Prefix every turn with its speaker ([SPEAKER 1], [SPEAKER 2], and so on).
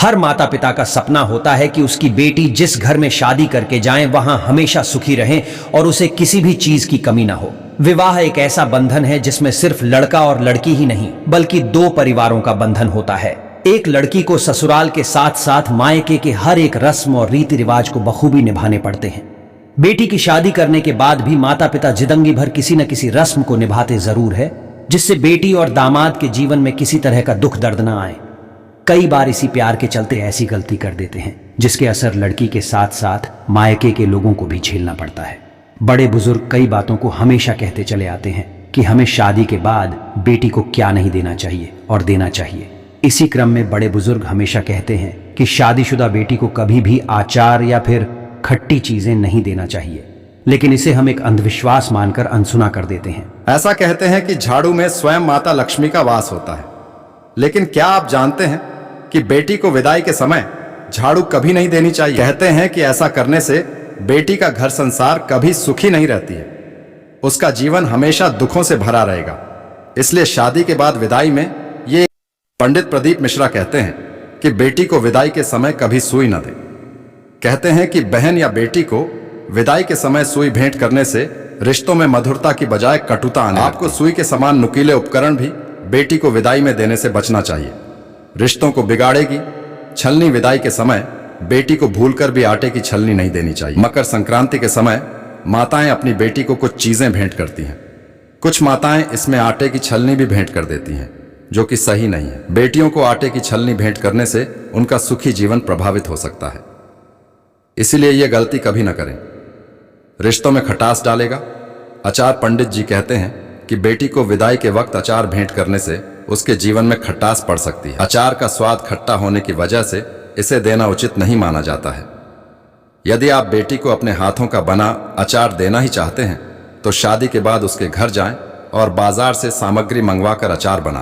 [SPEAKER 1] हर माता पिता का सपना होता है कि उसकी बेटी जिस घर में शादी करके जाए वहां हमेशा सुखी रहे और उसे किसी भी चीज की कमी ना हो। विवाह एक ऐसा बंधन है जिसमें सिर्फ लड़का और लड़की ही नहीं बल्कि दो परिवारों का बंधन होता है। एक लड़की को ससुराल के साथ साथ मायके के हर एक रस्म और रीति रिवाज को बखूबी निभाने पड़ते हैं। बेटी की शादी करने के बाद भी माता पिता जिंदगी भर किसी न किसी रस्म को निभाते जरूर है, जिससे बेटी और दामाद के जीवन में किसी तरह का दुख दर्द ना आए। कई बार इसी प्यार के चलते ऐसी गलती कर देते हैं जिसके असर लड़की के साथ साथ मायके के लोगों को भी झेलना पड़ता है। बड़े बुजुर्ग कई बातों को हमेशा कहते चले आते हैं कि हमें शादी के बाद बेटी को क्या नहीं देना चाहिए और देना चाहिए। इसी क्रम में बड़े बुजुर्ग हमेशा कहते हैं कि शादीशुदा बेटी को कभी भी आचार या फिर खट्टी चीजें नहीं देना चाहिए, लेकिन इसे हम एक अंधविश्वास मानकर अनसुना कर देते हैं।
[SPEAKER 2] ऐसा कहते हैं कि झाड़ू में स्वयं माता लक्ष्मी का वास होता है, लेकिन क्या आप जानते हैं कि बेटी को विदाई के समय झाड़ू कभी नहीं देनी चाहिए। कहते हैं कि ऐसा करने से बेटी का घर संसार कभी सुखी नहीं रहती है, उसका जीवन हमेशा दुखों से भरा रहेगा। इसलिए शादी के बाद विदाई में ये पंडित प्रदीप मिश्रा कहते हैं कि बेटी को विदाई के समय कभी सुई न दे। कहते हैं कि बहन या बेटी को विदाई के समय सुई भेंट करने से रिश्तों में मधुरता की बजाय कटुता आने लगती है। आपको सुई के समान नुकीले उपकरण भी बेटी को विदाई में देने से बचना चाहिए, रिश्तों को बिगाड़ेगी। छलनी विदाई के समय बेटी को भूलकर भी आटे की छलनी नहीं देनी चाहिए। मकर संक्रांति के समय माताएं अपनी बेटी को कुछ चीजें भेंट करती हैं। कुछ माताएं इसमें आटे की छलनी भी भेंट कर देती हैं, जो कि सही नहीं है। बेटियों को आटे की छलनी भेंट करने से उनका सुखी जीवन प्रभावित हो सकता है, इसीलिए यह गलती कभी न करें, रिश्तों में खटास डालेगा। आचार पंडित जी कहते हैं कि बेटी को विदाई के वक्त अचार भेंट करने से उसके जीवन में खटास पड़ सकती है। अचार का स्वाद खट्टा होने की वजह से इसे देना उचित नहीं माना जाता है। यदि आप बेटी को अपने हाथों का बना अचार देना ही चाहते हैं तो शादी के बाद उसके घर जाएं और बाजार से सामग्री मंगवाकर अचार बनाएं।